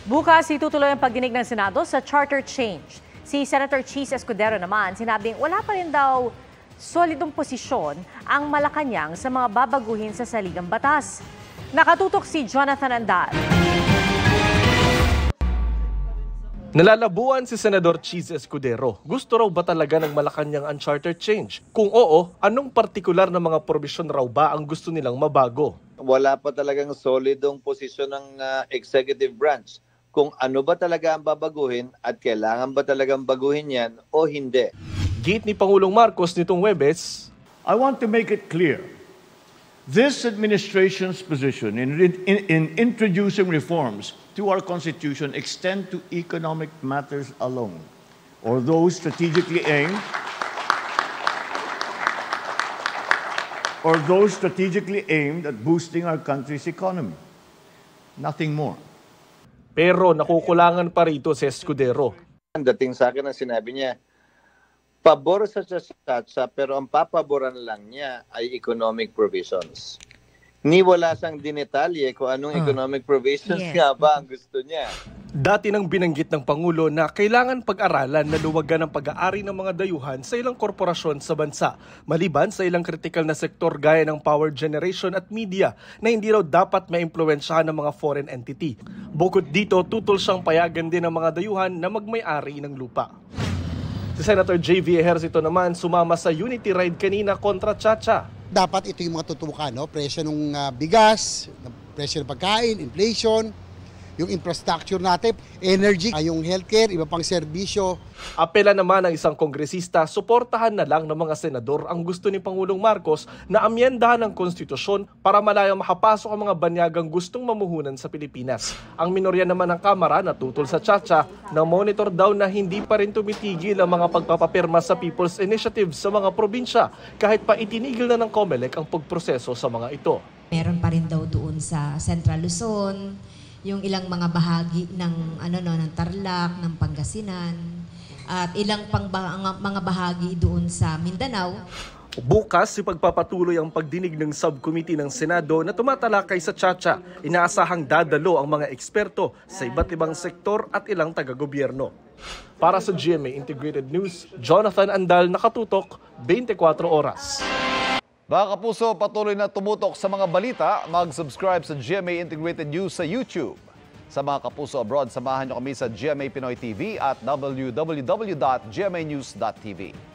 Bukas itutuloy ang pagdinig ng Senado sa charter change. Si Senator Cheese Escudero naman sinabing wala pa rin daw solidong posisyon ang Malacanang sa mga babaguhin sa saligang batas. Nakatutok si Jonathan Andal. Nalalabuan si Senador Cheese Escudero. Gusto raw ba talaga ng Malacanang ang charter change? Kung oo, anong partikular na mga probisyon raw ba ang gusto nilang mabago? Wala pa talagang solidong posisyon ng executive branch kung ano ba talaga ang babaguhin at kailangan ba talagang baguhin yan o hindi. Git ni Pangulong Marcos nitong Huwebes, I want to make it clear, this administration's position in introducing reforms to our Constitution extend to economic matters alone, or those strategically aimed at boosting our country's economy. Nothing more. pero nakukulangan pa rito si Escudero. Ang dating sa akin ang sinabi niya, pabor sa tsatsa pero ang papaboran lang niya ay economic provisions. Ni wala sang dinetalye kung anong economic provisions nga ba ang gusto niya. Dati nang binanggit ng Pangulo na kailangan pag-aralan na luwagan ang pag-aari ng mga dayuhan sa ilang korporasyon sa bansa, maliban sa ilang kritikal na sektor gaya ng power generation at media na hindi raw dapat maimpluwensyahan ng mga foreign entity. Bukod dito, tutol siyang payagan din ng mga dayuhan na magmay-ari ng lupa. Si Senator J.V. Ejercito naman sumama sa unity ride kanina kontra Chacha. Dapat ito yung mga tutukan, no? Presyo ng bigas, presyo ng pagkain, inflation, yung infrastructure natin, energy, yung healthcare, iba pang serbisyo. Apela naman ng isang kongresista, suportahan na lang ng mga senador ang gusto ni Pangulong Marcos na amyendahan ang konstitusyon para malayang makapasok ang mga banyagang gustong mamuhunan sa Pilipinas. Ang minorya naman ng Kamara natutol sa Chacha na monitor daw na hindi pa rin tumitigil ang mga pagpapapirma sa People's Initiative sa mga probinsya kahit pa itinigil na ng COMELEC ang pagproseso sa mga ito. Meron pa rin daw doon sa Central Luzon, yung ilang mga bahagi ng ng Tarlac, ng Pangasinan, at ilang mga bahagi doon sa Mindanao. Bukas, ipagpapatuloy ang pagdinig ng subcommittee ng Senado na tumatalakay sa Chacha. Inaasahang dadalo ang mga eksperto sa iba't ibang sektor at ilang taga-gobyerno. Para sa GMA Integrated News, Jonathan Andal, nakatutok, 24 oras. Mga kapuso, patuloy na tumutok sa mga balita. Mag-subscribe sa GMA Integrated News sa YouTube. Sa mga kapuso abroad, samahan niyo kami sa GMA Pinoy TV at www.gmanews.tv.